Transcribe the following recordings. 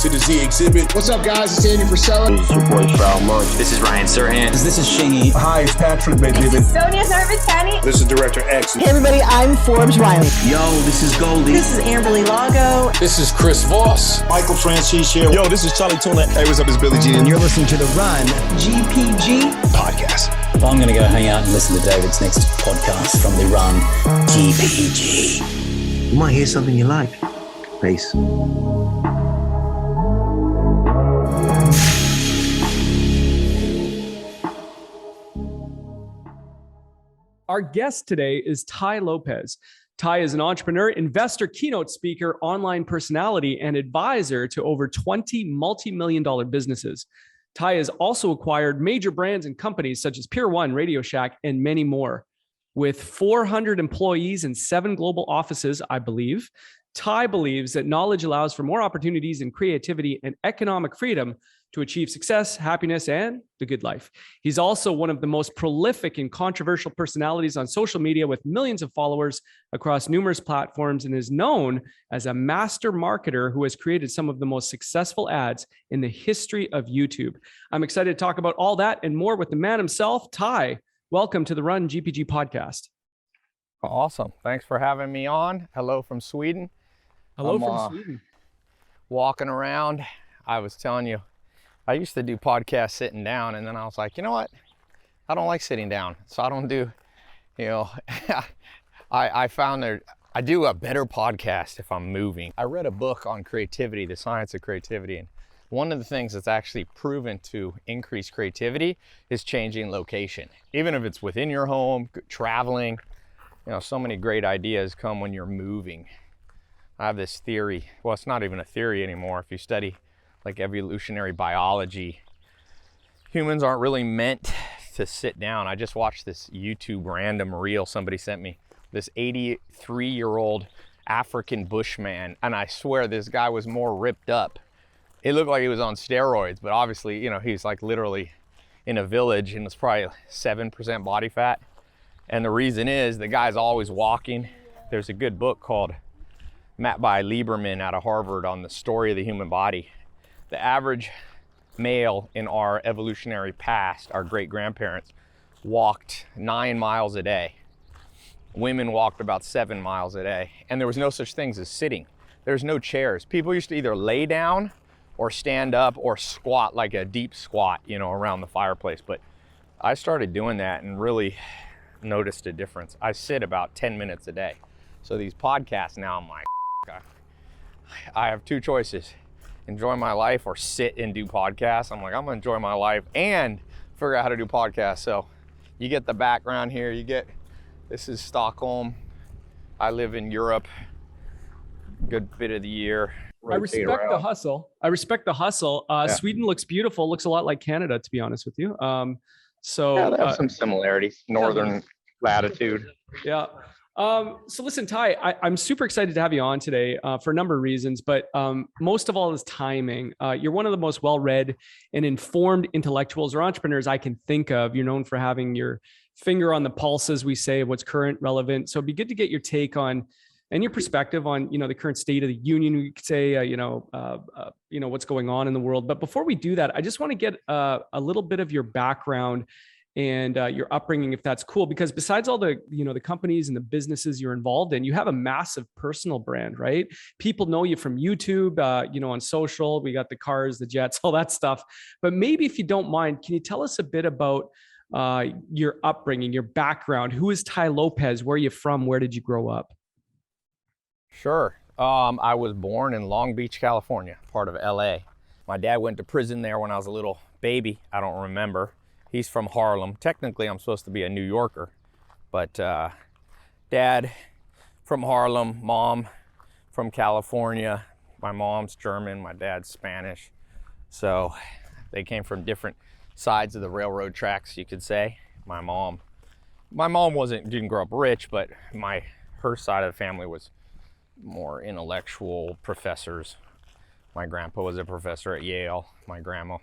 to the Z exhibit. What's up, guys? It's Andy Frisella. This is your boy, Frau Munch. This is Ryan Serhant. This is Shingy. Hi, it's Patrick McNiven. This is Sonia Sarbatani. This is Director X. Hey, everybody, I'm Forbes Riley. Yo, this is Goldie. This is Amberly Lago. This is Chris Voss. Michael Francis here. Yo, this is Charlie Tuna. Hey, what's up? It's Billy G. And you're listening to The Run GpG podcast. I'm going to go hang out and listen to David's next podcast from The Run GpG. You might hear something you like. Peace. Our guest today is Tai Lopez. Tai is an entrepreneur, investor, keynote speaker, online personality, and advisor to over 20 multi-million-dollar businesses. Tai has also acquired major brands and companies such as Pier, Radio Shack, and many more. With 400 employees and 7 global offices, I believe, Tai believes that knowledge allows for more opportunities and creativity and economic freedom to achieve success, happiness, and the good life. He's also one of the most prolific and controversial personalities on social media with millions of followers across numerous platforms and is known as a master marketer who has created some of the most successful ads in the history of YouTube. I'm excited to talk about all that and more with the man himself, Tai. Welcome to the Run GpG podcast. Awesome. Thanks for having me on. Hello from Sweden. Hello from Sweden. Walking around. I was telling you, I used to do podcasts sitting down, and then I was like, you know what? I don't like sitting down, so I don't do, I found that I do a better podcast if I'm moving. I read a book on creativity, the science of creativity, and one of the things that's actually proven to increase creativity is changing location. Even if it's within your home, traveling, so many great ideas come when you're moving. I have this theory, well, it's not even a theory anymore. If you study like evolutionary biology, humans aren't really meant to sit down. I just watched this YouTube random reel somebody sent me, this 83-year-old African bushman, and I swear this guy was more ripped up. It looked like he was on steroids, but obviously, he's like literally in a village and it's probably 7% body fat. And the reason is the guy's always walking. There's a good book called Matt by Lieberman out of Harvard on the story of the human body. The average male in our evolutionary past, our great-grandparents, walked 9 miles a day. Women walked about 7 miles a day. And there was no such things as sitting. There's no chairs. People used to either lay down or stand up or squat, like a deep squat, around the fireplace. But I started doing that and really noticed a difference. I sit about 10 minutes a day. So these podcasts now, I'm like, I have 2 choices. Enjoy my life or sit and do podcasts. I'm like, I'm gonna enjoy my life and figure out how to do podcasts. So you get the background here, this is Stockholm. I live in Europe, good bit of the year. I respect the hustle. Yeah. Sweden looks beautiful, looks a lot like Canada, to be honest with you. Yeah, they have some similarities, northern latitude. Yeah. So listen, Tai, I'm super excited to have you on today for a number of reasons, but most of all is timing. You're one of the most well-read and informed intellectuals or entrepreneurs I can think of. You're known for having your finger on the pulse, as we say, of what's current, relevant. So it'd be good to get your take on and your perspective on, the current state of the union. We could say, what's going on in the world. But before we do that, I just want to get a little bit of your background and your upbringing, if that's cool, because besides all the, the companies and the businesses you're involved in, you have a massive personal brand, right? People know you from YouTube, on social, we got the cars, the jets, all that stuff. But maybe if you don't mind, can you tell us a bit about your upbringing, your background? Who is Tai Lopez? Where are you from? Where did you grow up? Sure. I was born in Long Beach, California, part of LA. My dad went to prison there when I was a little baby. I don't remember. He's from Harlem. Technically, I'm supposed to be a New Yorker, but dad from Harlem, mom from California. My mom's German, my dad's Spanish. So they came from different sides of the railroad tracks, you could say. My mom didn't grow up rich, but her side of the family was more intellectual professors. My grandpa was a professor at Yale, my grandma,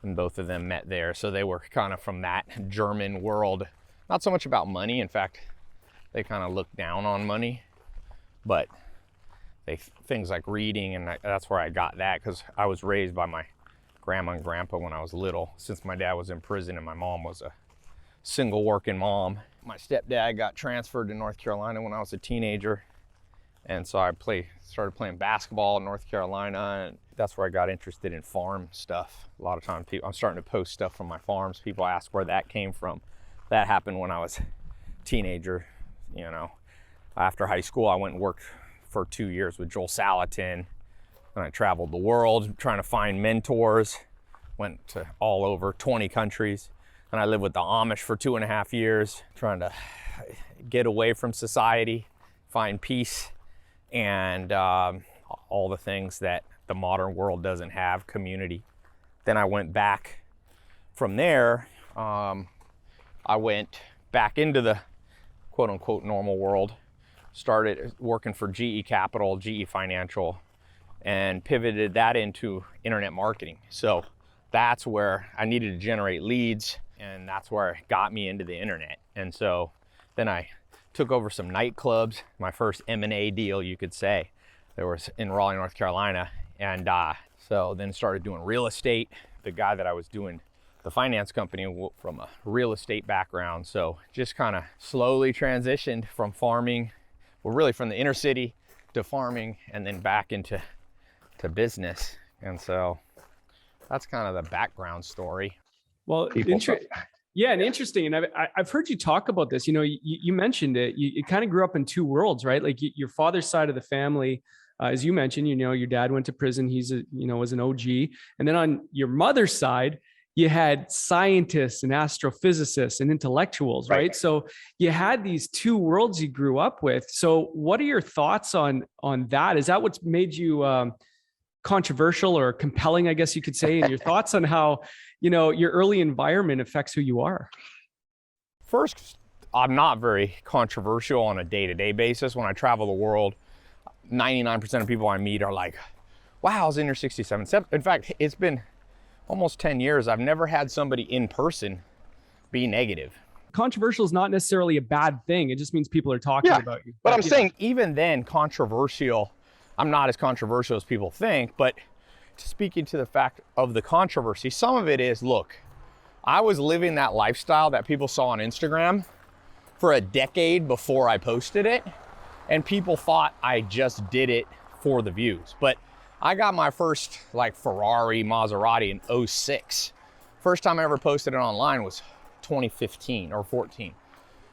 and both of them met there. So they were kind of from that German world. Not so much about money. In fact, they kind of looked down on money, but things like reading, and that's where I got that, because I was raised by my grandma and grandpa when I was little, since my dad was in prison and my mom was a single working mom. My stepdad got transferred to North Carolina when I was a teenager, and so I started playing basketball in North Carolina, and that's where I got interested in farm stuff. A lot of times I'm starting to post stuff from my farms. People ask where that came from. That happened when I was a teenager. You know, after high school, I went and worked for 2 years with Joel Salatin, and I traveled the world trying to find mentors. Went to all over 20 countries, and I lived with the Amish for 2.5 years, trying to get away from society, find peace, and all the things that the modern world doesn't have, community. Then I went back from there. I went back into the quote unquote normal world, started working for GE Capital, GE Financial, and pivoted that into internet marketing. So that's where I needed to generate leads, and that's where it got me into the internet. And so then I took over some nightclubs, my first M&A deal, you could say. There was in Raleigh, North Carolina. And so then started doing real estate. The guy that I was doing the finance company from a real estate background. So just kind of slowly transitioned from farming, well, really from the inner city to farming, and then back into business. And so that's kind of the background story. Well, yeah, and interesting. And I've heard you talk about this. You know, you mentioned it. You kind of grew up in two worlds, right? Like your father's side of the family, as you mentioned, you know, your dad went to prison. He's was an OG. And then on your mother's side, you had scientists and astrophysicists and intellectuals, right? So you had these two worlds you grew up with. So what are your thoughts on that? Is that what's made you controversial or compelling, I guess you could say, and your thoughts on how, your early environment affects who you are? First, I'm not very controversial on a day-to-day basis. When I travel the world, 99% of people I meet are like, wow, I was in your 67. In fact, it's been almost 10 years. I've never had somebody in person be negative. Controversial is not necessarily a bad thing. It just means people are talking about you. But I'm saying even then, controversial, I'm not as controversial as people think, but speaking to the fact of the controversy, some of it is, look, I was living that lifestyle that people saw on Instagram for a decade before I posted it, and people thought I just did it for the views. But I got my first Ferrari, Maserati in 06. First time I ever posted it online was 2015 or 14.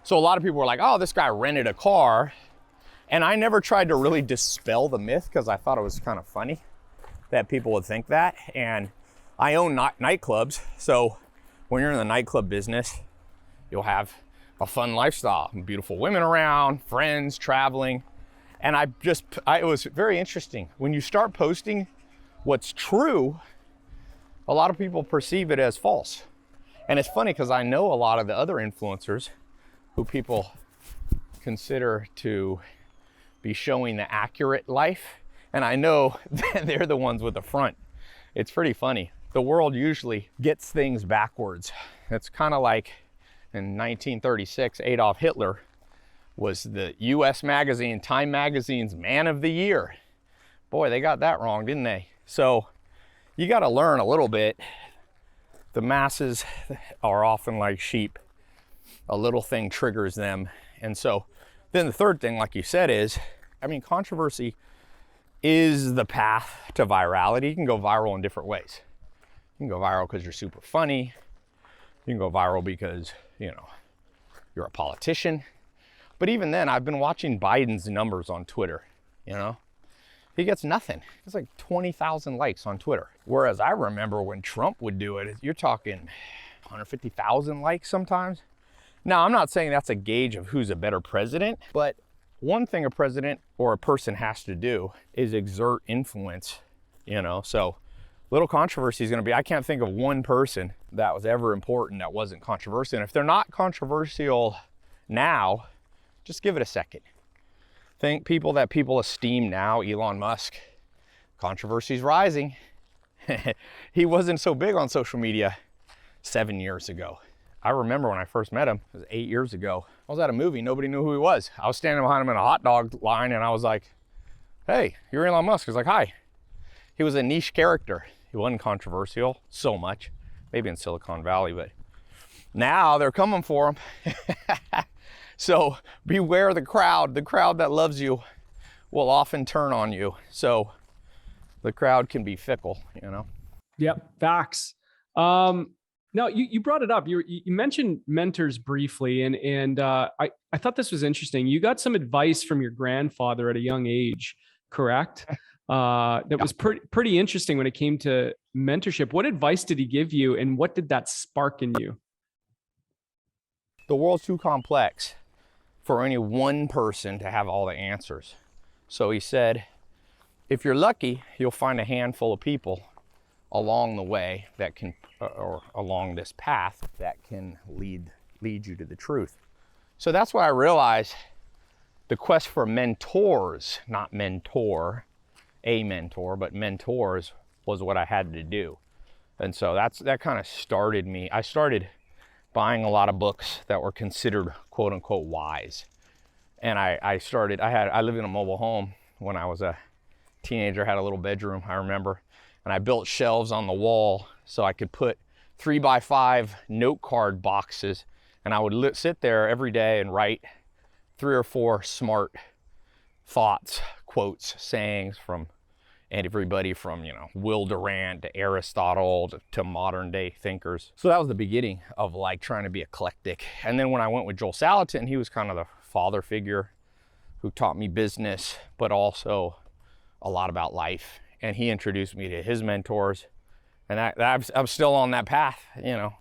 So a lot of people were like, oh, this guy rented a car. And I never tried to really dispel the myth because I thought it was kind of funny that people would think that. And I own nightclubs. So when you're in the nightclub business, you'll have a fun lifestyle, beautiful women around, friends, traveling. And it was very interesting. When you start posting what's true, a lot of people perceive it as false. And it's funny because I know a lot of the other influencers who people consider to be showing the accurate life. And I know that they're the ones with the front. It's pretty funny. The world usually gets things backwards. It's kind of like in 1936, Adolf Hitler was the US magazine, Time Magazine's Man of the Year. Boy, they got that wrong, didn't they? So you got to learn a little bit. The masses are often like sheep. A little thing triggers them. And so then the third thing, like you said, is, controversy is the path to virality. You can go viral in different ways. You can go viral because you're super funny. You can go viral because, you're a politician. But even then, I've been watching Biden's numbers on Twitter, He gets nothing. It's like 20,000 likes on Twitter. Whereas I remember when Trump would do it, you're talking 150,000 likes sometimes. Now, I'm not saying that's a gauge of who's a better president, but one thing a president or a person has to do is exert influence, So little controversy is going to be, I can't think of one person that was ever important that wasn't controversial. And if they're not controversial now, just give it a second. Think people that people esteem now, Elon Musk, controversy's rising. He wasn't so big on social media 7 years ago. I remember when I first met him, it was 8 years ago. I was at a movie, nobody knew who he was. I was standing behind him in a hot dog line and I was like, hey, you're Elon Musk. He's like, hi. He was a niche character. He wasn't controversial so much, maybe in Silicon Valley, but now they're coming for him. So beware the crowd. The crowd that loves you will often turn on you. So the crowd can be fickle, you know? Yep, facts. No, you brought it up. You mentioned mentors briefly, and I thought this was interesting. You got some advice from your grandfather at a young age, correct? That was pretty interesting when it came to mentorship. What advice did he give you, and what did that spark in you? The world's too complex for any one person to have all the answers. So he said, if you're lucky, you'll find a handful of people along the way that can, or along this path that can lead you to the truth. So that's why I realized the quest for mentors, not mentor, a mentor, but mentors was what I had to do. And so that kind of started me. I started buying a lot of books that were considered quote unquote wise. And I lived in a mobile home when I was a teenager, had a little bedroom, I remember. And I built shelves on the wall so I could put 3x5 note card boxes. And I would sit there every day and write 3 or 4 smart thoughts, quotes, sayings from everybody from, Will Durant to Aristotle to modern day thinkers. So that was the beginning of like trying to be eclectic. And then when I went with Joel Salatin, he was kind of the father figure who taught me business, but also a lot about life. And he introduced me to his mentors. And I'm still on that path,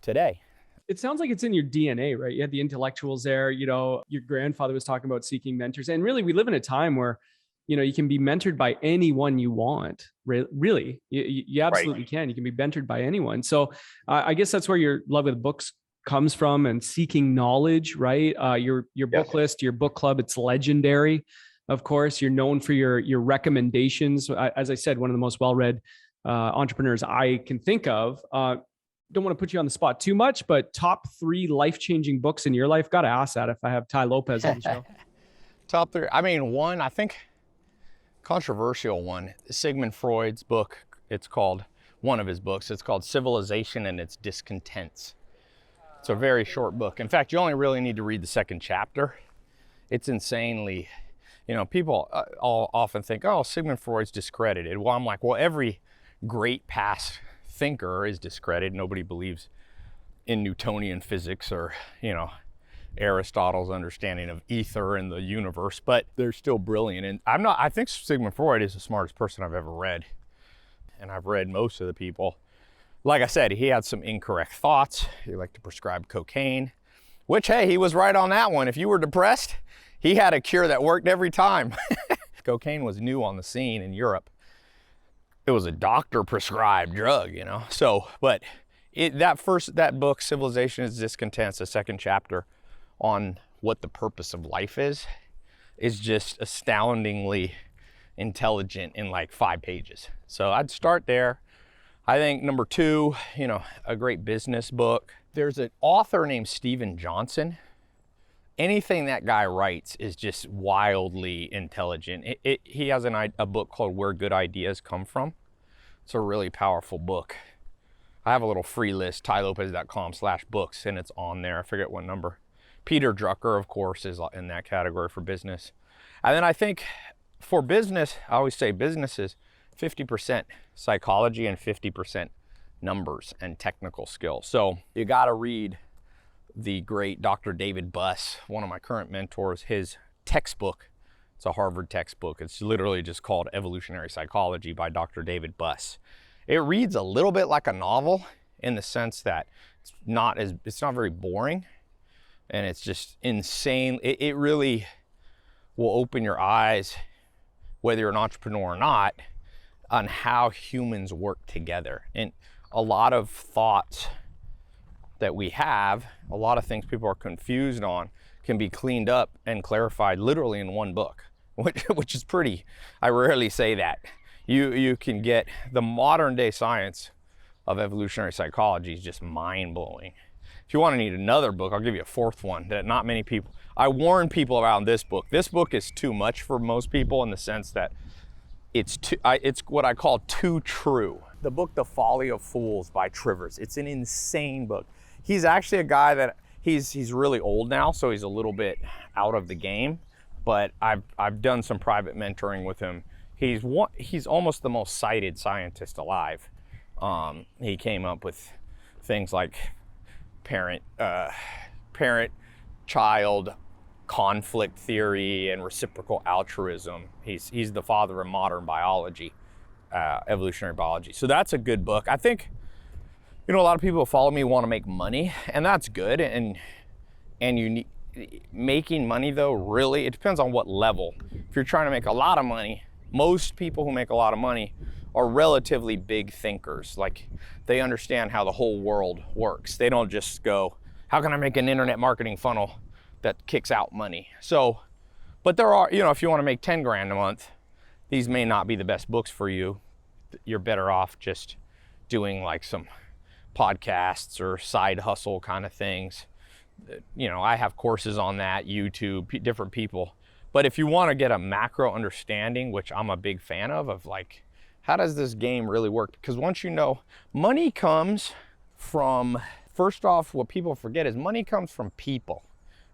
today. It sounds like it's in your DNA, right? You had the intellectuals there, your grandfather was talking about seeking mentors. And really, we live in a time where you can be mentored by anyone you want. Really, you absolutely can. You can be mentored by anyone. So I guess that's where your love of books comes from, and seeking knowledge, right? Your book list, your book club, it's legendary. Of course, you're known for your recommendations. As I said, one of the most well-read entrepreneurs I can think of. Don't want to put you on the spot too much, but top 3 life-changing books in your life. Got to ask that if I have Tai Lopez on the show. Top 3. One, I think, controversial one, Sigmund Freud's book. It's called, one of his books, it's called Civilization and Its Discontents. It's a very short book. In fact, you only really need to read the 2nd chapter. It's insanely, people all often think, oh, Sigmund Freud's discredited. Well, I'm like, well, every great past thinker is discredited. Nobody believes in Newtonian physics or, Aristotle's understanding of ether and the universe, but they're still brilliant. And I think Sigmund Freud is the smartest person I've ever read. And I've read most of the people. Like I said, he had some incorrect thoughts. He liked to prescribe cocaine, which, hey, he was right on that one. If you were depressed, he had a cure that worked every time. Cocaine was new on the scene in Europe. It was a doctor prescribed drug, So, but that book, Civilization is Discontents, the 2nd chapter on what the purpose of life is just astoundingly intelligent in like 5 pages. So I'd start there. I think number 2, a great business book. There's an author named Steven Johnson. Anything that guy writes is just wildly intelligent. He has a book called Where Good Ideas Come From. It's a really powerful book. I have a little free list, tailopez.com/books, and it's on there. I forget what number. Peter Drucker, of course, is in that category for business. And then I think for business, I always say business is 50% psychology and 50% numbers and technical skills. So you got to read the great Dr. David Buss, one of my current mentors, his textbook. It's a Harvard textbook. It's literally just called Evolutionary Psychology by Dr. David Buss. It reads a little bit like a novel in the sense that it's not very boring, and it's just insane. It really will open your eyes, whether you're an entrepreneur or not, on how humans work together. And a lot of thoughts that we have, a lot of things people are confused on, can be cleaned up and clarified literally in one book, which is pretty, I rarely say that. You can get the modern day science of evolutionary psychology is just mind-blowing. If you want to need another book, I'll give you a 4th one that not many people, I warn people around this book. This book is too much for most people in the sense that it's what I call too true. The book The Folly of Fools by Trivers. It's an insane book. He's actually a guy that he's really old now, so he's a little bit out of the game, but I've done some private mentoring with him. He's almost the most cited scientist alive. He came up with things like parent-child conflict theory and reciprocal altruism. He's the father of modern biology, evolutionary biology. So that's a good book. I think, a lot of people who follow me want to make money, and that's good. And you need, making money though, really, it depends on what level. If you're trying to make a lot of money, most people who make a lot of money are relatively big thinkers. Like, they understand how the whole world works. They don't just go, how can I make an internet marketing funnel that kicks out money? So, but there are, if you want to make 10 grand a month, these may not be the best books for you. You're better off just doing like some podcasts or side hustle kind of things. I have courses on that, YouTube, different people. But if you want to get a macro understanding, which I'm a big fan of like, how does this game really work? Because once money comes from, first off, what people forget is money comes from people,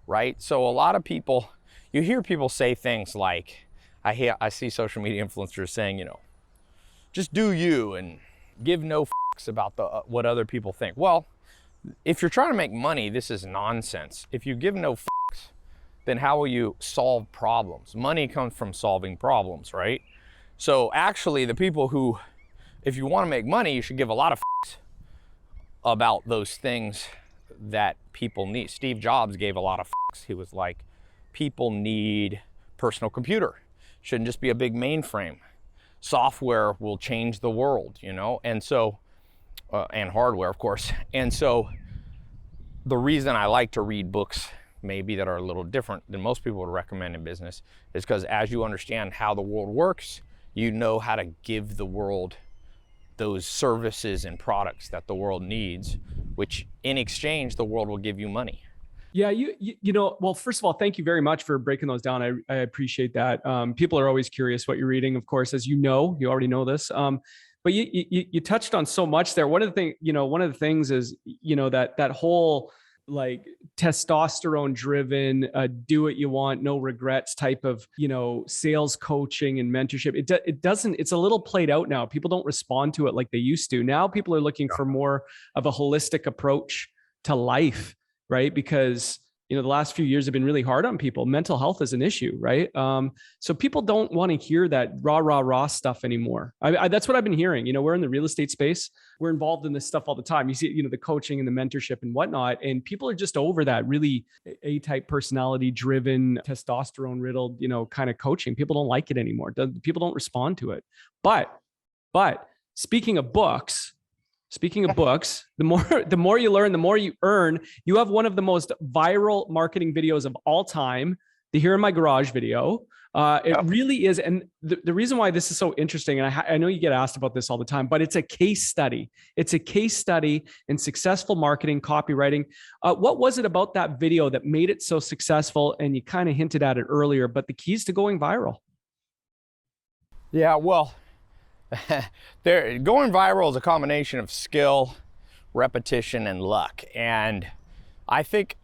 right? So a lot of people, you hear people say things like, I see social media influencers saying, just do you and give no fucks about what other people think. Well, if you're trying to make money, this is nonsense. If you give no fucks, then how will you solve problems? Money comes from solving problems, right? So actually, the people who, if you want to make money, you should give a lot of fucks about those things that people need. Steve Jobs gave a lot of fucks. He was like, people need personal computer. Shouldn't just be a big mainframe. Software will change the world, and so, and hardware, of course. And so the reason I like to read books maybe that are a little different than most people would recommend in business is because as you understand how the world works, you know how to give the world those services and products that the world needs, which in exchange, the world will give you money. Yeah, well, first of all, thank you very much for breaking those down. I appreciate that. People are always curious what you're reading, of course, as you already know this. But you touched on so much there. One of the things is, that whole like testosterone driven, do what you want, no regrets type of, sales coaching and mentorship. It's a little played out now. People don't respond to it like they used to. Now people are looking for more of a holistic approach to life, right? Because, the last few years have been really hard on people. Mental health is an issue, right? So people don't want to hear that rah stuff anymore. That's what I've been hearing. We're in the real estate space. We're involved in this stuff all the time. You see, the coaching and the mentorship and whatnot, and people are just over that really A-type personality driven, testosterone riddled, kind of coaching. People don't like it anymore. People don't respond to it. But speaking of books, the more you learn, the more you earn. You have one of the most viral marketing videos of all time, the Here in My Garage video. It really is. And the reason why this is so interesting, and I know you get asked about this all the time, but it's a case study. It's a case study in successful marketing, copywriting. What was it about that video that made it so successful? And you kind of hinted at it earlier, but the keys to going viral. Yeah, well, going viral is a combination of skill, repetition, and luck. And I think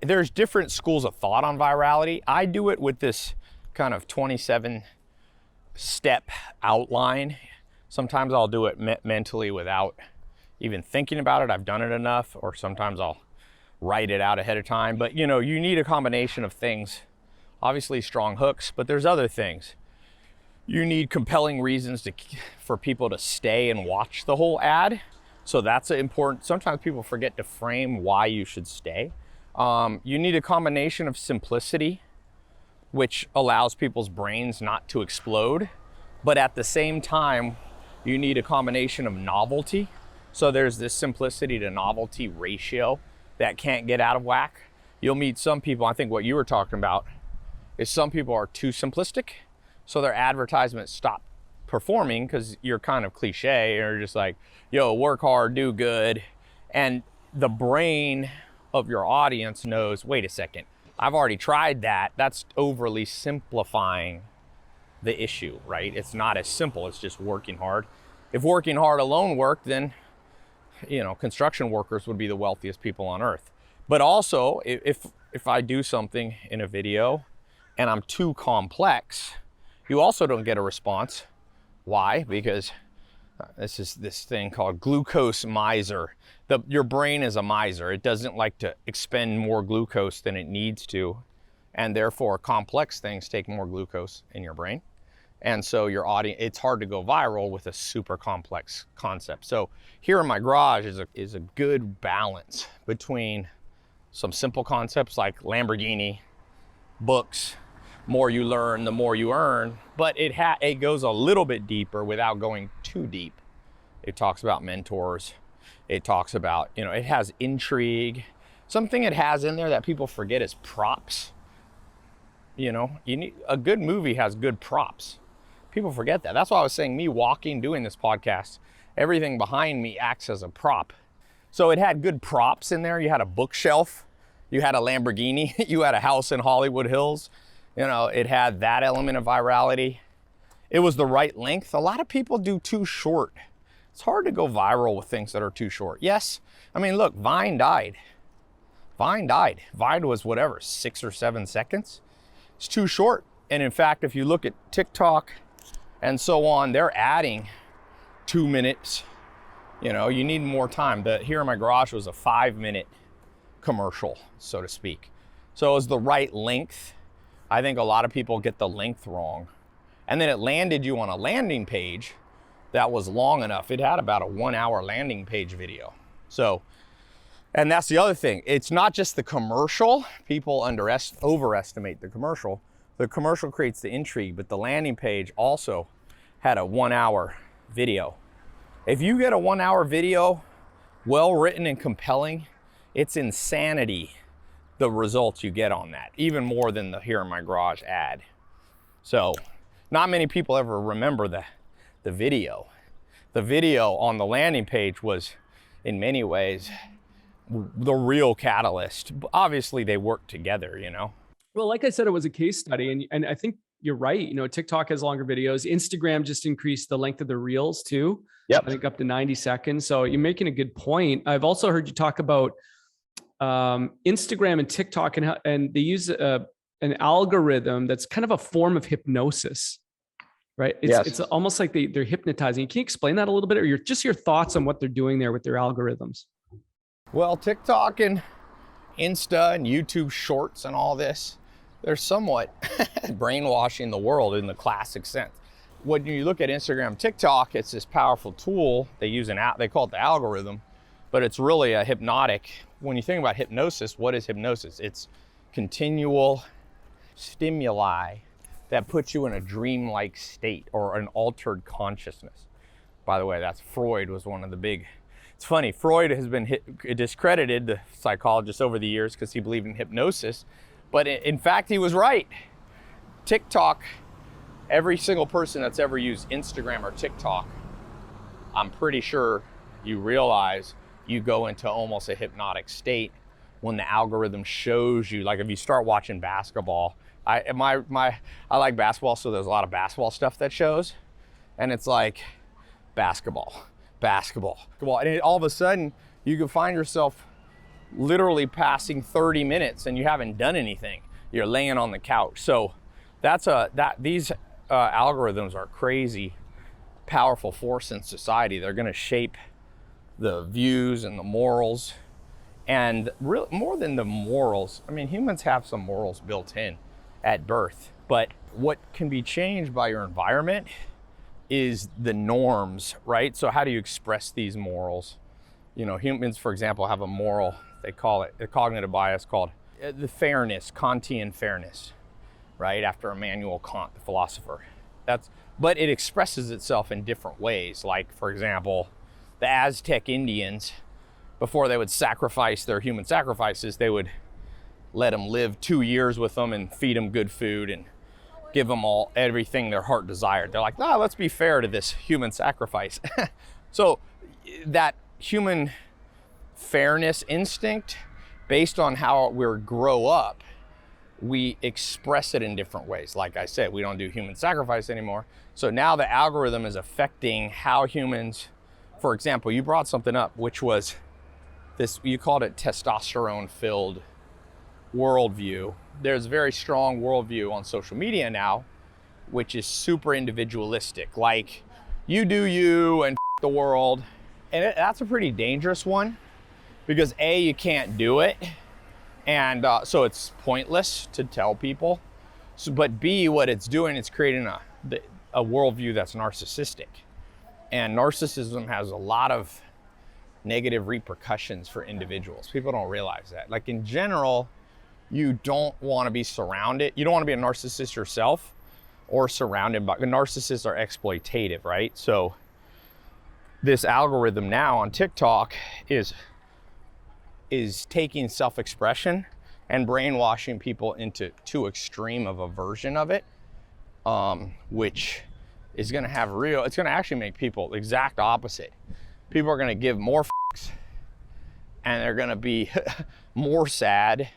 there's different schools of thought on virality. I do it with this kind of 27-step outline. Sometimes I'll do it mentally without even thinking about it. I've done it enough, or sometimes I'll write it out ahead of time. But you need a combination of things. Obviously strong hooks, but there's other things. You need compelling reasons for people to stay and watch the whole ad. So that's important. Sometimes people forget to frame why you should stay. You need a combination of simplicity, which allows people's brains not to explode. But at the same time, you need a combination of novelty. So there's this simplicity to novelty ratio that can't get out of whack. You'll meet some people, I think what you were talking about, is some people are too simplistic. So their advertisements stop performing because you're kind of cliche, or just like, work hard, do good. And the brain of your audience knows, wait a second, I've already tried that. That's overly simplifying the issue, right? It's not as simple as just working hard. If working hard alone worked, then, construction workers would be the wealthiest people on earth. But also, if I do something in a video and I'm too complex, you also don't get a response. Why? Because this is this thing called glucose miser. Your brain is a miser. It doesn't like to expend more glucose than it needs to. And therefore, complex things take more glucose in your brain. And so your audience, it's hard to go viral with a super complex concept. So Here in My Garage is a good balance between some simple concepts like Lamborghini, books, more you learn, the more you earn, but it goes a little bit deeper without going too deep. It talks about mentors. It talks about, it has intrigue. Something it has in there that people forget is props. A good movie has good props. People forget that. That's why I was saying me walking, doing this podcast, everything behind me acts as a prop. So it had good props in there. You had a bookshelf, you had a Lamborghini, you had a house in Hollywood Hills. It had that element of virality. It was the right length. A lot of people do too short. It's hard to go viral with things that are too short. Yes, look, Vine died. Vine was 6 or 7 seconds. It's too short. And in fact, if you look at TikTok and so on, they're adding 2 minutes. You need more time. The Here in My Garage was a 5-minute commercial, so to speak. So it was the right length. I think a lot of people get the length wrong. And then it landed you on a landing page that was long enough. It had about a 1-hour landing page video. And that's the other thing. It's not just the commercial. People overestimate the commercial. The commercial creates the intrigue, but the landing page also had a 1-hour video. If you get a 1-hour video, well written and compelling, it's insanity the results you get on that, even more than the Here in My Garage ad. So not many people ever remember the video. The video on the landing page was, in many ways, the real catalyst. Obviously, they work together, Well, like I said, it was a case study, and I think you're right. TikTok has longer videos. Instagram just increased the length of the reels too. Yep. I think up to 90 seconds. So you're making a good point. I've also heard you talk about Instagram and TikTok and they use an algorithm that's kind of a form of hypnosis, right? It's almost like they're hypnotizing. Can you explain that a little bit, or your thoughts on what they're doing there with their algorithms? Well, TikTok and Insta and YouTube Shorts and all this, they're somewhat brainwashing the world in the classic sense. When you look at Instagram, TikTok, it's this powerful tool. They use they call it the algorithm, but it's really a hypnotic. When you think about hypnosis, what is hypnosis? It's continual stimuli that puts you in a dreamlike state or an altered consciousness. By the way, that's Freud was one of the big. It's funny, Freud has been discredited, the psychologist, over the years because he believed in hypnosis, but in fact, he was right. TikTok, every single person that's ever used Instagram or TikTok, I'm pretty sure you realize you go into almost a hypnotic state when the algorithm shows you, like if you start watching basketball, I like basketball, so there's a lot of basketball stuff that shows, and it's like basketball. And all of a sudden, you can find yourself literally passing 30 minutes and you haven't done anything. You're laying on the couch. So these algorithms are crazy, powerful force in society. They're going to shape the views and the morals. And really, more than the morals, humans have some morals built in at birth. But what can be changed by your environment is the norms, right? So how do you express these morals? Humans, for example, have a moral, they call it a cognitive bias called the fairness, Kantian fairness, right? After Immanuel Kant, the philosopher. But it expresses itself in different ways. Like, for example, the Aztec Indians, before they would sacrifice their human sacrifices, they would let them live 2 years with them and feed them good food and give them everything their heart desired. They're like, let's be fair to this human sacrifice. So that human fairness instinct, based on how we grow up, we express it in different ways. Like I said, we don't do human sacrifice anymore. So now the algorithm is affecting how humans, for example, you brought something up, which was this, you called it testosterone-filled worldview. There's a very strong worldview on social media now, which is super individualistic. Like, you do you and the world. And that's a pretty dangerous one because A, you can't do it. And so it's pointless to tell people. So, but B, what it's doing, it's creating a worldview that's narcissistic. And narcissism has a lot of negative repercussions for individuals. People don't realize that. Like in general, you don't want to be surrounded. You don't want to be a narcissist yourself or surrounded by, narcissists are exploitative, right? So this algorithm now on TikTok is taking self-expression and brainwashing people into too extreme of a version of it, which is going to have it's going to actually make people the exact opposite. People are going to give more fucks and they're going to be more sad.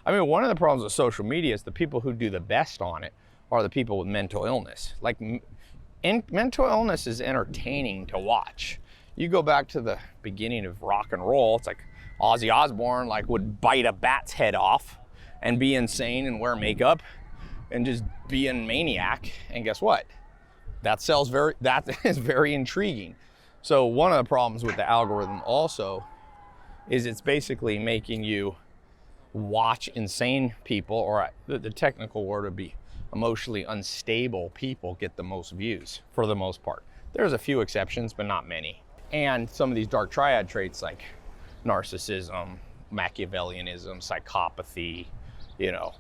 I mean, one of the problems with social media is the people who do the best on it are the people with mental illness. Like, mental illness is entertaining to watch. You go back to the beginning of rock and roll, it's like Ozzy Osbourne would bite a bat's head off and be insane and wear makeup and just be a maniac. And guess what? That is very intriguing. So one of the problems with the algorithm also is it's basically making you watch insane people, or the technical word would be emotionally unstable people, get the most views for the most part. There's a few exceptions, but not many. And some of these dark triad traits like narcissism, Machiavellianism, psychopathy,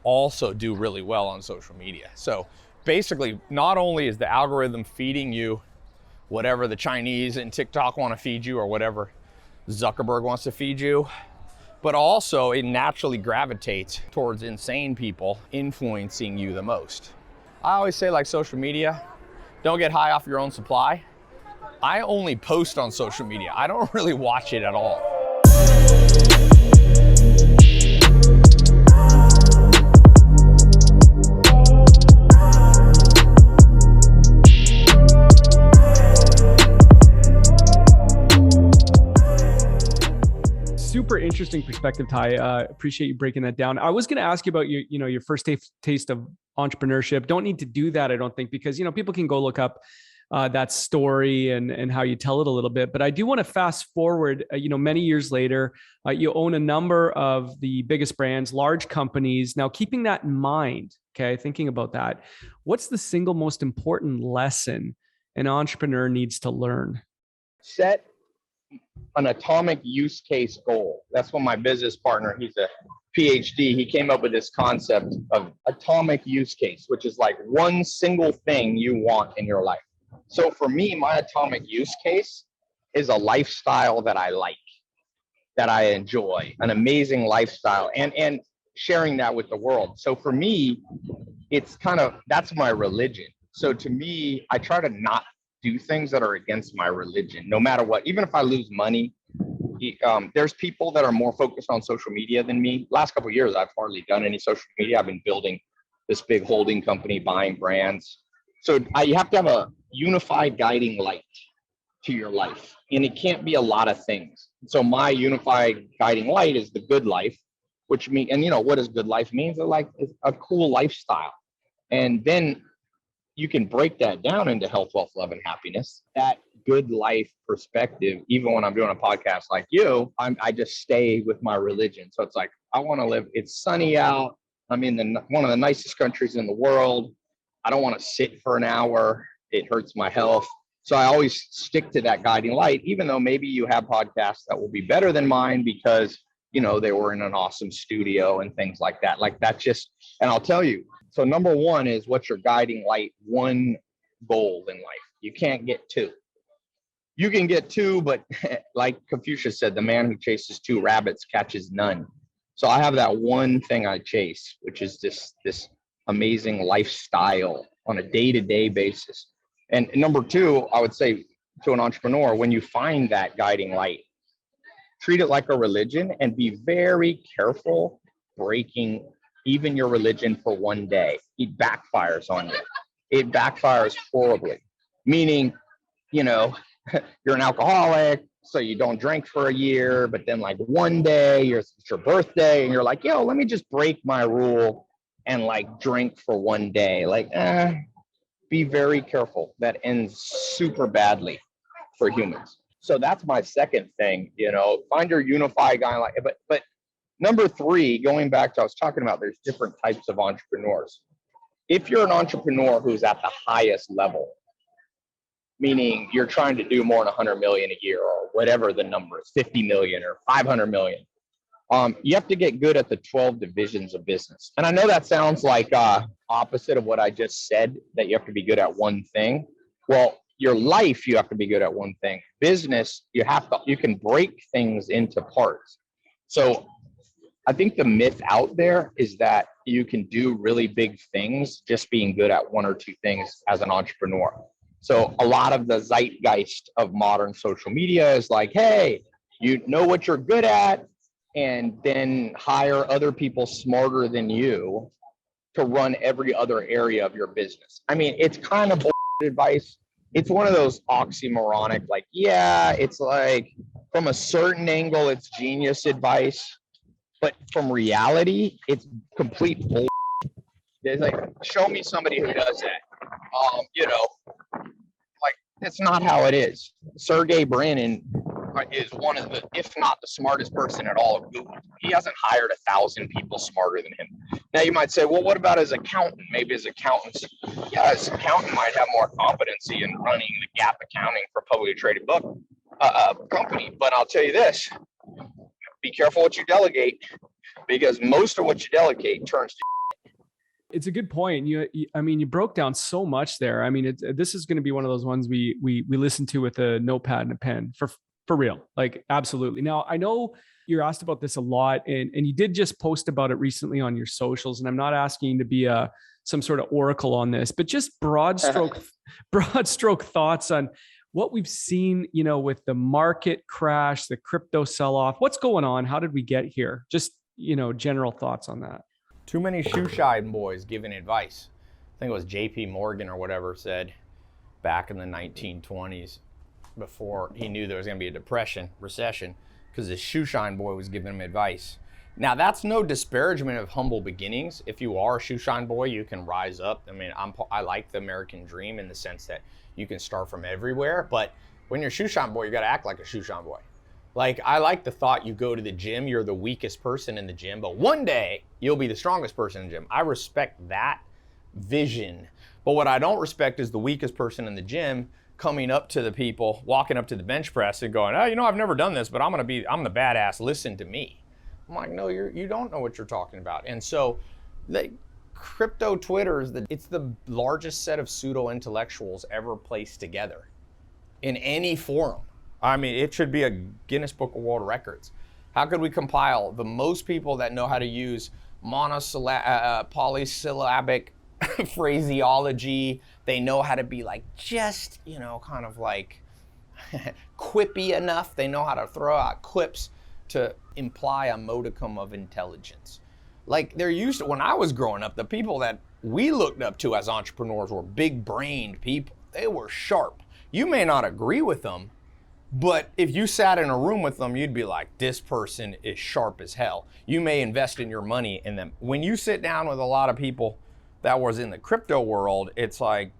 also do really well on social media. So basically, not only is the algorithm feeding you whatever the Chinese and TikTok want to feed you or whatever Zuckerberg wants to feed you, but also it naturally gravitates towards insane people influencing you the most. I always say, like, social media, don't get high off your own supply. I only post on social media. I don't really watch it at all. Super interesting perspective, Ty. Appreciate you breaking that down. I was going to ask you about your first taste of entrepreneurship. Don't need to do that, I don't think, because people can go look up that story and how you tell it a little bit. But I do want to fast forward. Many years later, you own a number of the biggest brands, large companies. Now, keeping that in mind, okay, thinking about that, what's the single most important lesson an entrepreneur needs to learn? Set an atomic use case goal. That's what my business partner, he's a PhD, he came up with this concept of atomic use case, which is like one single thing you want in your life. So for me, my atomic use case is a lifestyle that I like, that I enjoy, an amazing lifestyle, and sharing that with the world. So for me, it's that's my religion. So to me, I try to not do things that are against my religion, no matter what. Even if I lose money, there's people that are more focused on social media than me. Last couple of years, I've hardly done any social media. I've been building this big holding company, buying brands. So you have to have a unified guiding light to your life, and it can't be a lot of things. So my unified guiding light is the good life, which means, and what does good life mean? It's a cool lifestyle. And then you can break that down into health, wealth, love, and happiness. That good life perspective, even when I'm doing a podcast like you, I just stay with my religion. So it's like, I want to live, it's sunny out. I'm in one of the nicest countries in the world. I don't want to sit for an hour. It hurts my health. So I always stick to that guiding light, even though maybe you have podcasts that will be better than mine because, they were in an awesome studio and things like that. Like that and I'll tell you, so number one is, what's your guiding light? One goal in life. You can't get two. You can get two, but like Confucius said, the man who chases two rabbits catches none. So I have that one thing I chase, which is this amazing lifestyle on a day-to-day basis. And number two, I would say to an entrepreneur, when you find that guiding light, treat it like a religion and be very careful breaking even your religion for one day, it backfires on you. It backfires horribly, meaning, you know, you're an alcoholic, so you don't drink for a year, but then like one day it's your birthday and you're like, yo, let me just break my rule and like drink for one day. Like, be very careful. That ends super badly for humans. So that's my second thing, you know, find your unify guy. Like, but number three, going back to, I was talking about, there's different types of entrepreneurs. If you're an entrepreneur who's at the highest level, meaning you're trying to do more than 100 million a year or whatever the number is, 50 million or 500 million, you have to get good at the 12 divisions of business. And I know that sounds like opposite of what I just said, that you have to be good at one thing. Well, your life, you have to be good at one thing. Business, you can break things into parts. So I think the myth out there is that you can do really big things just being good at one or two things as an entrepreneur. So a lot of the zeitgeist of modern social media is like, hey, you know what you're good at, and then hire other people smarter than you to run every other area of your business. I mean, it's kind of bullshit advice. It's one of those oxymoronic, like, yeah, it's like from a certain angle, it's genius advice, but from reality, it's complete bullshit. It's like, show me somebody who does that. You know, like, that's not how it is. Sergey Brin is one of the, if not the smartest person at all of Google. He hasn't hired 1,000 people smarter than him. Now you might say, well, what about his accountant? Maybe his accountant might have more competency in running the gap accounting for a publicly traded book company. But I'll tell you this, be careful what you delegate, because most of what you delegate turns to. It's a good point. I mean, you broke down so much there. I mean, this is going to be one of those ones we listen to with a notepad and a pen for real. Like, absolutely. Now, I know you're asked about this a lot, and you did just post about it recently on your socials. And I'm not asking to be some sort of oracle on this, but just broad stroke thoughts on what we've seen, you know, with the market crash, the crypto sell-off. What's going on? How did we get here? Just, you know, general thoughts on that. Too many shoe-shine boys giving advice. I think it was JP Morgan or whatever said back in the 1920s, before he knew there was going to be a recession, because this shoe-shine boy was giving him advice. Now, that's no disparagement of humble beginnings. If you are a shoe-shine boy, you can rise up. I mean, I like the American dream in the sense that you can start from everywhere, but when you're a shoe-shine boy, you got to act like a shoe-shine boy. Like, I like the thought you go to the gym, you're the weakest person in the gym, but one day you'll be the strongest person in the gym. I respect that vision. But what I don't respect is the weakest person in the gym coming up to the people, walking up to the bench press and going, oh, you know, I've never done this, but I'm the badass, listen to me. I'm like, no, you don't know what you're talking about. And so crypto Twitter it's the largest set of pseudo-intellectuals ever placed together in any forum. I mean, it should be a Guinness Book of World Records. How could we compile the most people that know how to use polysyllabic phraseology? They know how to be like, just, you know, kind of like quippy enough. They know how to throw out quips to imply a modicum of intelligence. Like, they're used to, when I was growing up, the people that we looked up to as entrepreneurs were big-brained people. They were sharp. You may not agree with them, but if you sat in a room with them, you'd be like, this person is sharp as hell. You may invest in your money in them. When you sit down with a lot of people that was in the crypto world, it's like,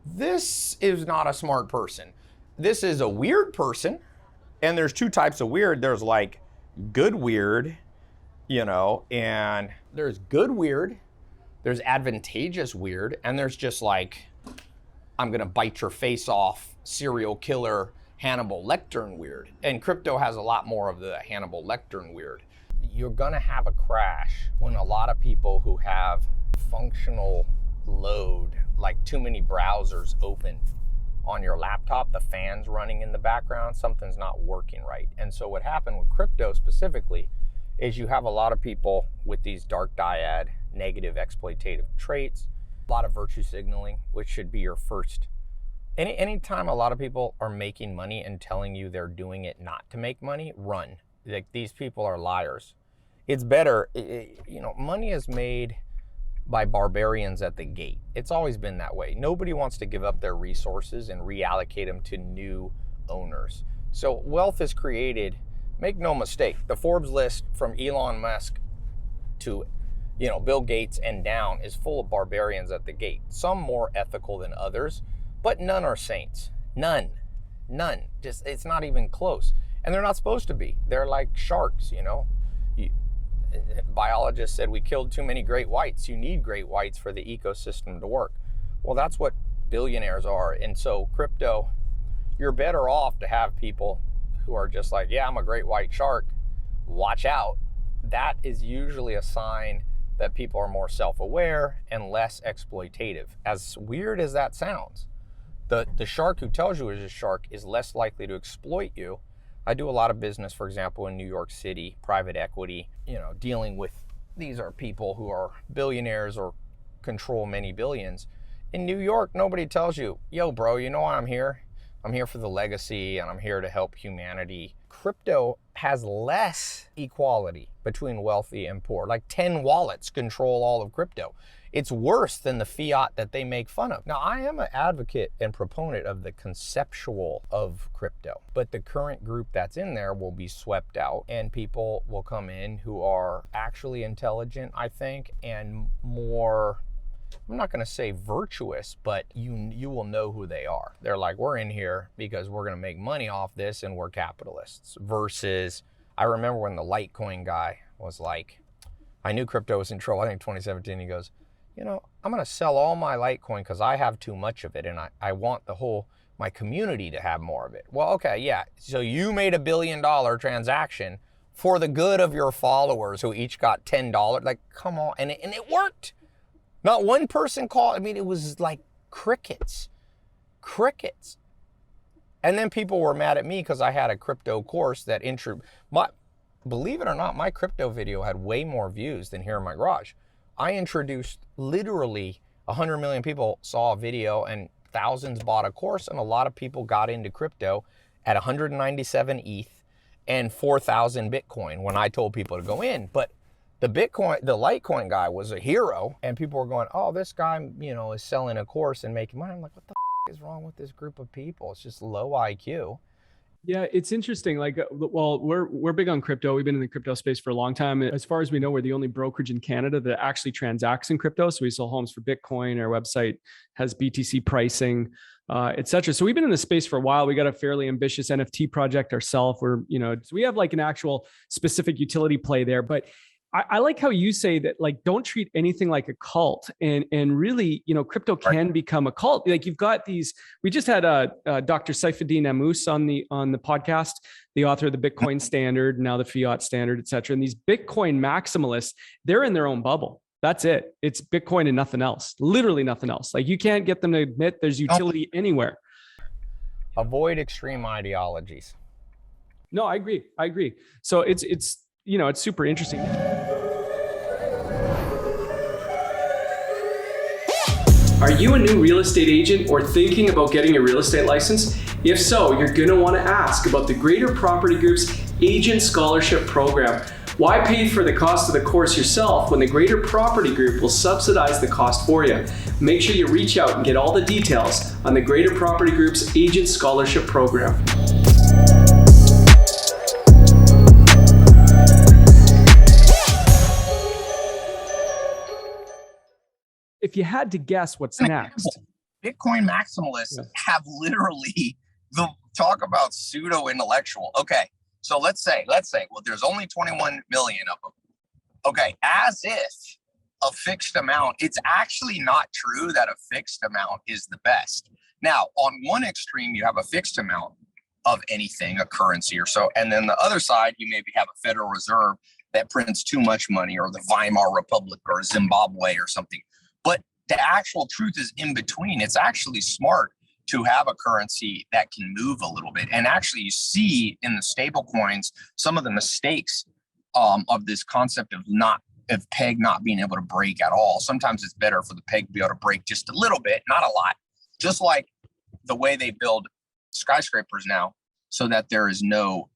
this is not a smart person. This is a weird person. And there's two types of weird. There's like good weird, you know, and there's good weird, there's advantageous weird, and there's just like, I'm gonna bite your face off, serial killer, Hannibal Lecter weird. And crypto has a lot more of the Hannibal Lecter weird. You're gonna have a crash when a lot of people who have functional load, like too many browsers open on your laptop, the fans running in the background, something's not working right. And so what happened with crypto specifically is you have a lot of people with these dark dyad, negative exploitative traits, a lot of virtue signaling, which should be your first. Anytime a lot of people are making money and telling you they're doing it not to make money, run. Like, these people are liars. It's better. Money is made by barbarians at the gate. It's always been that way. Nobody wants to give up their resources and reallocate them to new owners. So wealth is created, make no mistake, the Forbes list from Elon Musk to Bill Gates and down is full of barbarians at the gate. Some more ethical than others, but none are saints. None. Just, it's not even close. And they're not supposed to be. They're like sharks, Biologists said we killed too many great whites. You need great whites for the ecosystem to work. Well, that's what billionaires are. And so crypto, you're better off to have people who are just like, yeah, I'm a great white shark. Watch out. That is usually a sign that people are more self-aware and less exploitative. As weird as that sounds, the shark who tells you is a shark is less likely to exploit you. I do a lot of business, for example, in New York City, private equity, dealing with, these are people who are billionaires or control many billions. In New York, nobody tells you, yo, bro, you know why I'm here? I'm here for the legacy and I'm here to help humanity. Crypto has less equality between wealthy and poor. Like 10 wallets control all of crypto. It's worse than the fiat that they make fun of. Now, I am an advocate and proponent of the conceptual of crypto, but the current group that's in there will be swept out and people will come in who are actually intelligent, I think, and more, I'm not going to say virtuous, but you will know who they are. They're like, we're in here because we're going to make money off this and we're capitalists. Versus, I remember when the Litecoin guy was like, I knew crypto was in trouble. I think 2017, he goes, I'm going to sell all my Litecoin because I have too much of it and I want my community to have more of it. Well, okay, yeah. So you made $1 billion transaction for the good of your followers who each got $10. Like, come on. And it worked. Not one person called. I mean, it was like crickets. And then people were mad at me because I had a crypto course that believe it or not, my crypto video had way more views than here in my garage. I introduced literally 100 million people saw a video and thousands bought a course, and a lot of people got into crypto at 197 ETH and 4,000 Bitcoin when I told people to go in. But the Litecoin guy was a hero, and people were going, oh, this guy, is selling a course and making money. I'm like, what the is wrong with this group of people? It's just low IQ. Yeah, it's interesting. Like, well, we're big on crypto. We've been in the crypto space for a long time. As far as we know, we're the only brokerage in Canada that actually transacts in crypto. So we sell homes for Bitcoin. Our website has BTC pricing, et cetera. So we've been in the space for a while. We got a fairly ambitious NFT project ourselves. So we have like an actual specific utility play there. But I like how you say that, like, don't treat anything like a cult, and really, crypto can become a cult. Like, you've got these, we just had Dr. Saifuddin Ammous on the podcast, the author of the Bitcoin standard, now the fiat standard, et cetera. And these Bitcoin maximalists, they're in their own bubble. That's it. It's Bitcoin and nothing else, literally nothing else. Like, you can't get them to admit there's utility anywhere. Avoid extreme ideologies. No, I agree. So it's super interesting. Are you a new real estate agent or thinking about getting a real estate license? If so, you're going to want to ask about the Greater Property Group's Agent Scholarship Program. Why pay for the cost of the course yourself when the Greater Property Group will subsidize the cost for you? Make sure you reach out and get all the details on the Greater Property Group's Agent Scholarship Program. If you had to guess what's next. Bitcoin maximalists have literally talk about pseudo-intellectual. Okay, so let's say, well, there's only 21 million of them. Okay, as if a fixed amount, it's actually not true that a fixed amount is the best. Now, on one extreme, you have a fixed amount of anything, a currency or so, and then the other side, you maybe have a Federal Reserve that prints too much money, or the Weimar Republic or Zimbabwe or something. But the actual truth is in between. It's actually smart to have a currency that can move a little bit. And actually, you see in the stable coins some of the mistakes of this concept of peg not being able to break at all. Sometimes it's better for the peg to be able to break just a little bit, not a lot. Just like the way they build skyscrapers now, so that there is no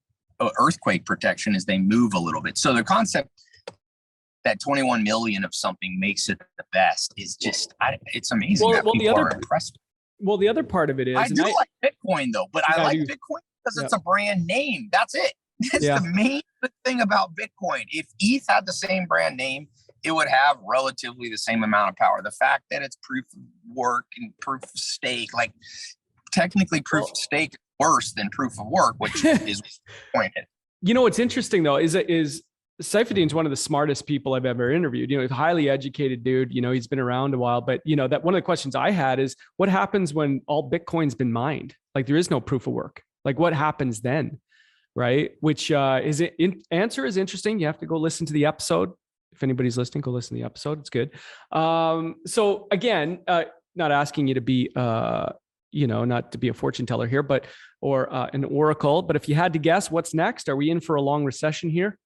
earthquake protection as they move a little bit. So the concept that 21 million of something makes it the best is just, it's amazing that people are impressed. Well, the other part of it is, I do like Bitcoin though, but I like Bitcoin because it's a brand name. That's it. That's the main thing about Bitcoin. If ETH had the same brand name, it would have relatively the same amount of power. The fact that it's proof of work and proof of stake, like technically proof of stake is worse than proof of work, which is pointed. You know, what's interesting though, is Saifedean's one of the smartest people I've ever interviewed. You know, he's a highly educated dude. You know, he's been around a while, but you know, that one of the questions I had is what happens when all Bitcoin's been mined? Like there is no proof of work. Like what happens then? Right. Which answer is interesting. You have to go listen to the episode. If anybody's listening, go listen to the episode. It's good. So again, not asking you to be, not to be a fortune teller here, but, or an oracle, but if you had to guess what's next, are we in for a long recession here?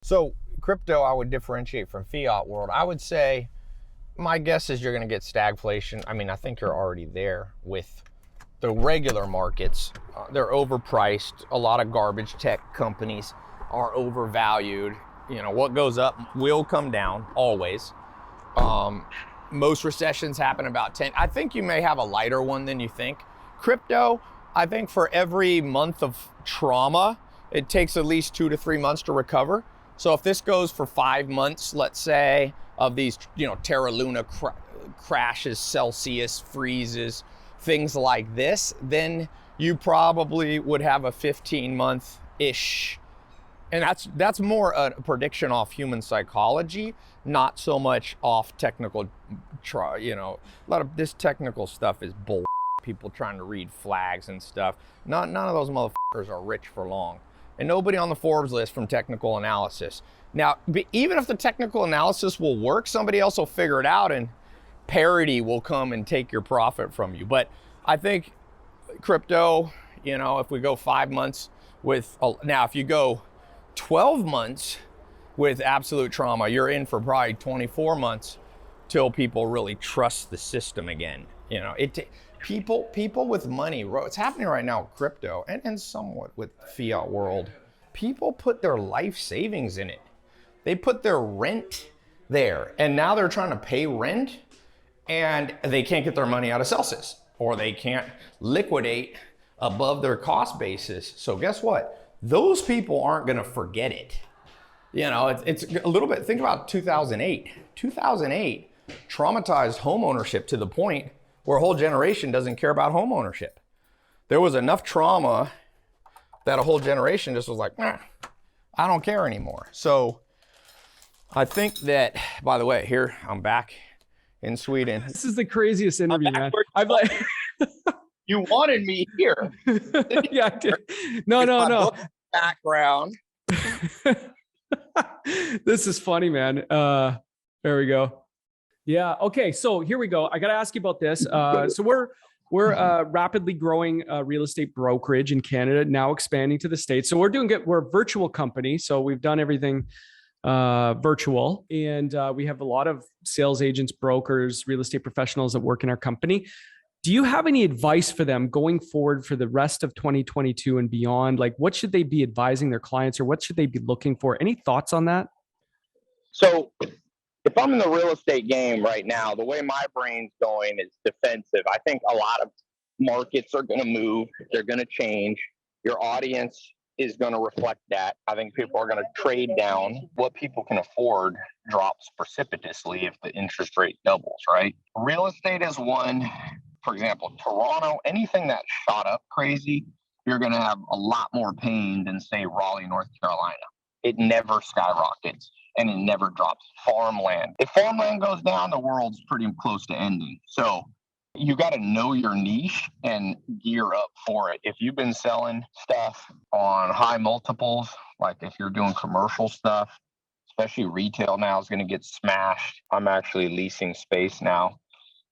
So crypto, I would differentiate from fiat world. I would say my guess is you're going to get stagflation. I mean, I think you're already there with the regular markets. They're overpriced. A lot of garbage tech companies are overvalued. You know, what goes up will come down always. Most recessions happen about 10. I think you may have a lighter one than you think. Crypto, I think for every month of trauma, it takes at least 2 to 3 months to recover. So if this goes for 5 months, let's say, of these, Terra Luna crashes, Celsius freezes, things like this, then you probably would have a 15-month-ish. And that's more a prediction off human psychology, not so much off technical, a lot of this technical stuff is bull. People trying to read flags and stuff. None of those motherfuckers are rich for long. And nobody on the Forbes list from technical analysis. Now, even if the technical analysis will work, somebody else will figure it out and parity will come and take your profit from you. But I think crypto, if we go 5 months now if you go 12 months with absolute trauma, you're in for probably 24 months till people really trust the system again. People with money, it's happening right now with crypto and somewhat with fiat world. People put their life savings in it. They put their rent there, and now they're trying to pay rent and they can't get their money out of Celsius, or they can't liquidate above their cost basis. So guess what? Those people aren't going to forget it. It's a little bit, think about 2008. 2008 traumatized home ownership to the point where a whole generation doesn't care about home ownership. There was enough trauma that a whole generation just was like, I don't care anymore. So I think that, by the way, here I'm back in Sweden. This is the craziest interview, man. I'm like, you wanted me here. Yeah, I did. No. Background. This is funny, man. There we go. Yeah. Okay. So here we go. I got to ask you about this. So we're rapidly growing real estate brokerage in Canada, now expanding to the States. So we're doing good. We're a virtual company. So we've done everything virtual, and we have a lot of sales agents, brokers, real estate professionals that work in our company. Do you have any advice for them going forward for the rest of 2022 and beyond? Like, what should they be advising their clients, or what should they be looking for? Any thoughts on that? So if I'm in the real estate game right now, the way my brain's going is defensive. I think a lot of markets are going to move. They're going to change. Your audience is going to reflect that. I think people are going to trade down. What people can afford drops precipitously if the interest rate doubles, right? Real estate is one. For example, Toronto, anything that shot up crazy, you're going to have a lot more pain than, say, Raleigh, North Carolina. It never skyrockets and it never drops. Farmland. If farmland goes down, the world's pretty close to ending. So you got to know your niche and gear up for it. If you've been selling stuff on high multiples, like if you're doing commercial stuff, especially retail now is going to get smashed. I'm actually leasing space now.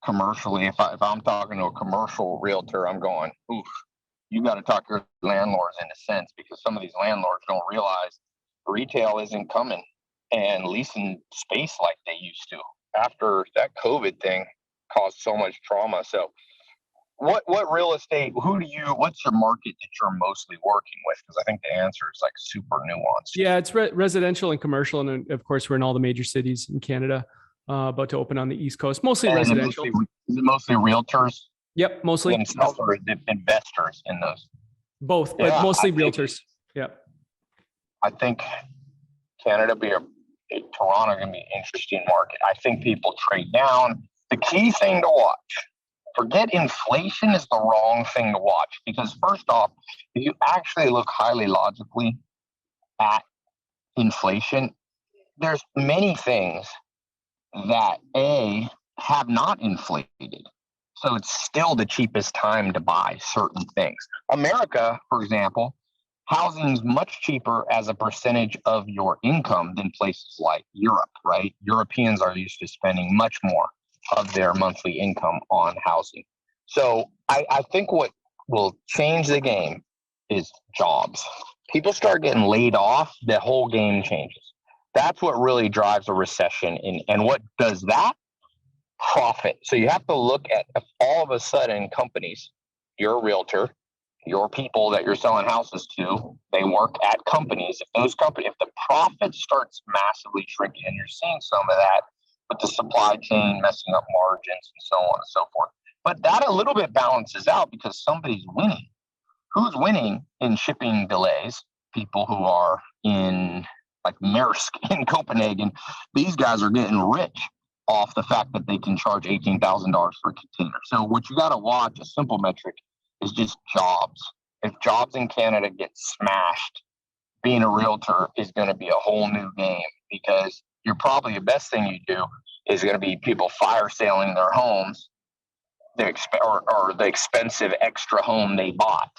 Commercially, if I'm talking to a commercial realtor, I'm going, oof, you got to talk your landlords in a sense, because some of these landlords don't realize retail isn't coming and leasing space like they used to after that COVID thing caused so much trauma. So what real estate, what's your market that you're mostly working with? Because I think the answer is like super nuanced. Yeah, it's residential and commercial. And of course, we're in all the major cities in Canada, about to open on the East Coast, mostly residential. Is it mostly realtors? Yep, mostly. Themselves, or is it investors in those? Both, but mostly realtors. Yep. I think Canada Toronto going to be an interesting market. I think people trade down. The key thing to watch, forget inflation is the wrong thing to watch, because first off, if you actually look highly logically at inflation, there's many things that have not inflated. So it's still the cheapest time to buy certain things. America, for example, housing is much cheaper as a percentage of your income than places like Europe, right? Europeans are used to spending much more of their monthly income on housing. So I think what will change the game is jobs. People start getting laid off, the whole game changes. That's what really drives a recession. And what does that? Profit. So you have to look at, if all of a sudden companies, you're a realtor, your people that you're selling houses to, they work at companies. If the profit starts massively shrinking, and you're seeing some of that with the supply chain messing up margins and so on and so forth. But that a little bit balances out because somebody's winning. Who's winning in shipping delays? People who are in like Maersk in Copenhagen. These guys are getting rich off the fact that they can charge $18,000 for a container. So what you got to watch, a simple metric, is just jobs. If jobs in Canada get smashed, being a realtor is going to be a whole new game, because you're probably the best thing you do is going to be people fire selling their homes, or the expensive extra home they bought.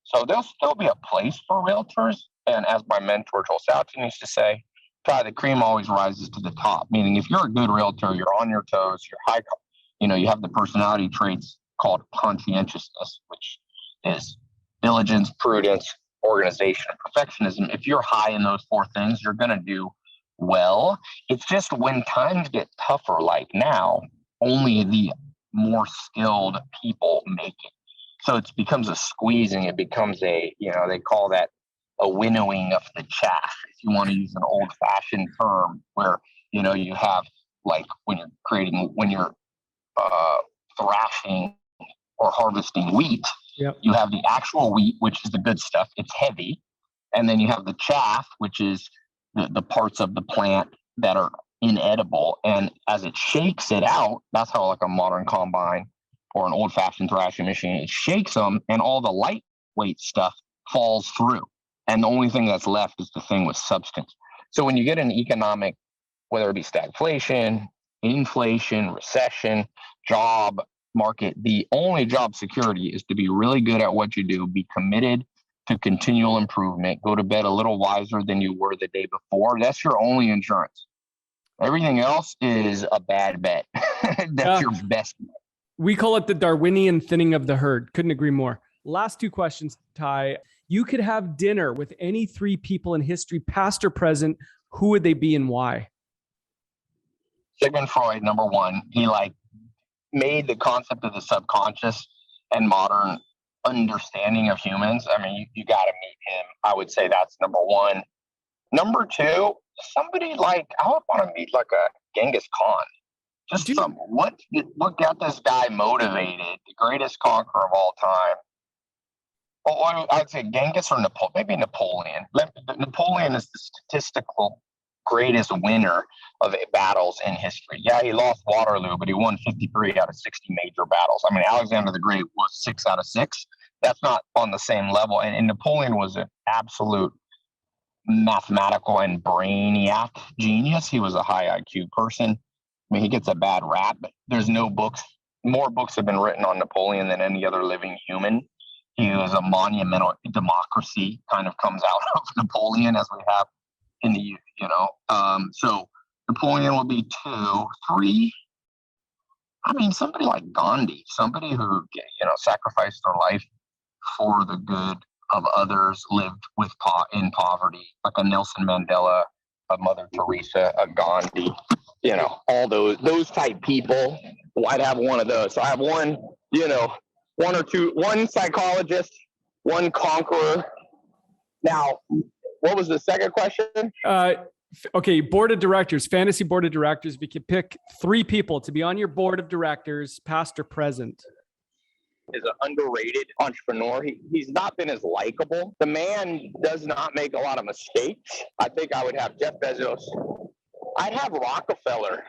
So there'll still be a place for realtors. And as my mentor Joel Salton used to say, the cream always rises to the top. Meaning, if you're a good realtor, you're on your toes, you're you have the personality traits called conscientiousness, which is diligence, prudence, organization, and perfectionism. If you're high in those four things, you're going to do well. It's just when times get tougher, like now, only the more skilled people make it. So it becomes a squeezing. It becomes they call that a winnowing of the chaff, if you want to use an old-fashioned term, where you have, like, when you're thrashing or harvesting wheat. Yep. You have the actual wheat, which is the good stuff. It's heavy. And then you have the chaff, which is the parts of the plant that are inedible. And as it shakes it out, that's how like a modern combine or an old-fashioned thrashing machine, it shakes them, and all the lightweight stuff falls through. And the only thing that's left is the thing with substance. So when you get an economic, whether it be stagflation, inflation, recession, job market, the only job security is to be really good at what you do, be committed to continual improvement, go to bed a little wiser than you were the day before. That's your only insurance. Everything else is a bad bet. That's your best bet. We call it the Darwinian thinning of the herd. Couldn't agree more. Last two questions, Ty. You could have dinner with any three people in history, past or present. Who would they be and why? Sigmund Freud, number one. He made the concept of the subconscious and modern understanding of humans. I mean, you got to meet him. I would say that's number one. Number two, somebody I would want to meet like a Genghis Khan. Just what got this guy motivated? The greatest conqueror of all time. Well, I'd say Genghis or Napoleon, maybe Napoleon. Napoleon is the statistical greatest winner of battles in history. Yeah, he lost Waterloo, but he won 53 out of 60 major battles. I mean, Alexander the Great was 6 out of 6. That's not on the same level. And Napoleon was an absolute mathematical and brainiac genius. He was a high IQ person. I mean, he gets a bad rap, but there's no books. More books have been written on Napoleon than any other living human. He was a monumental democracy, kind of comes out of Napoleon, as we have in the, so Napoleon will be 2. 3, I mean, somebody like Gandhi, somebody who, sacrificed their life for the good of others, lived in poverty, like a Nelson Mandela, a Mother Teresa, a Gandhi, all those type people. Well, I'd have one of those. So I have one, one psychologist, one conqueror. Now, what was the second question? Okay, board of directors, fantasy board of directors. If you could pick 3 people to be on your board of directors, past or present. Is an underrated entrepreneur. He's not been as likable. The man does not make a lot of mistakes. I think I would have Jeff Bezos. I'd have Rockefeller.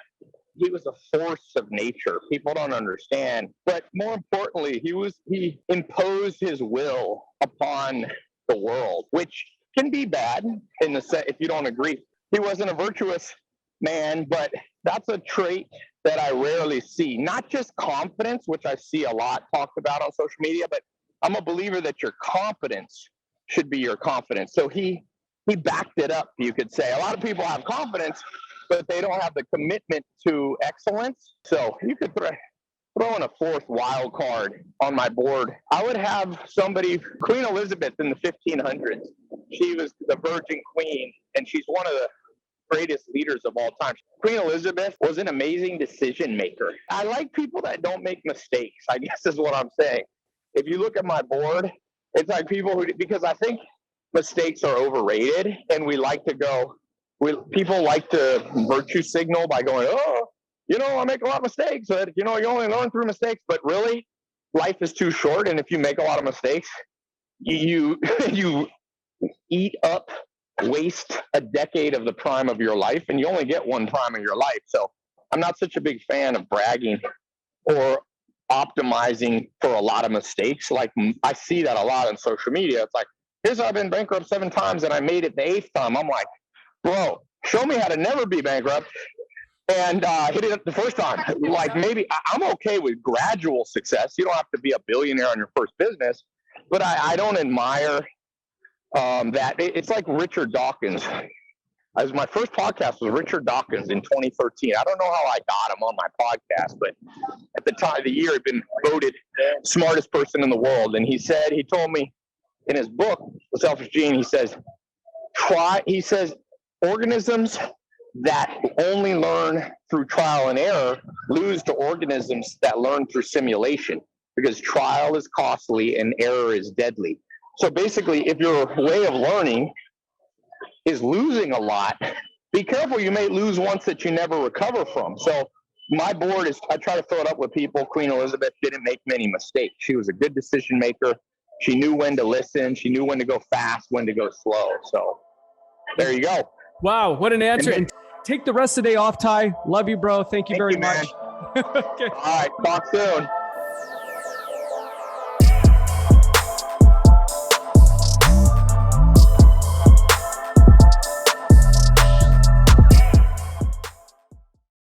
He was a force of nature. People don't understand. But more importantly, he imposed his will upon the world, which can be bad in the set if you don't agree. He wasn't a virtuous man, but that's a trait that I rarely see. Not just confidence, which I see a lot talked about on social media, but I'm a believer that your confidence should be your confidence. So he backed it up, you could say. A lot of people have confidence, but they don't have the commitment to excellence. So you could throw in a 4th wild card on my board. I would have somebody, Queen Elizabeth in the 1500s. She was the Virgin Queen, and she's one of the greatest leaders of all time. Queen Elizabeth was an amazing decision maker. I like people that don't make mistakes, I guess is what I'm saying. If you look at my board, it's like people who, because I think mistakes are overrated, and people like to virtue signal by going, I make a lot of mistakes. You only learn through mistakes, but really, life is too short. And if you make a lot of mistakes, you waste a decade of the prime of your life, and you only get one prime of your life. So I'm not such a big fan of bragging or optimizing for a lot of mistakes. Like, I see that a lot on social media. It's like, here's how I've been bankrupt 7 times and I made it the 8th time. I'm like, bro, show me how to never be bankrupt and hit it the first time. Like, maybe I'm okay with gradual success. You don't have to be a billionaire on your first business, but I don't admire that. It's like Richard Dawkins. My first podcast was Richard Dawkins in 2013. I don't know how I got him on my podcast, but at the time of the year, he'd been voted smartest person in the world. And he told me in his book, The Selfish Gene, he says, organisms that only learn through trial and error lose to organisms that learn through simulation, because trial is costly and error is deadly. So basically, if your way of learning is losing a lot, be careful. You may lose once that you never recover from. So my board is, I try to fill it up with people. Queen Elizabeth didn't make many mistakes. She was a good decision maker. She knew when to listen. She knew when to go fast, when to go slow. So there you go. Wow, what an answer. And take the rest of the day off, Ty. Love you, bro. Thank you very much. Okay. All right, talk soon.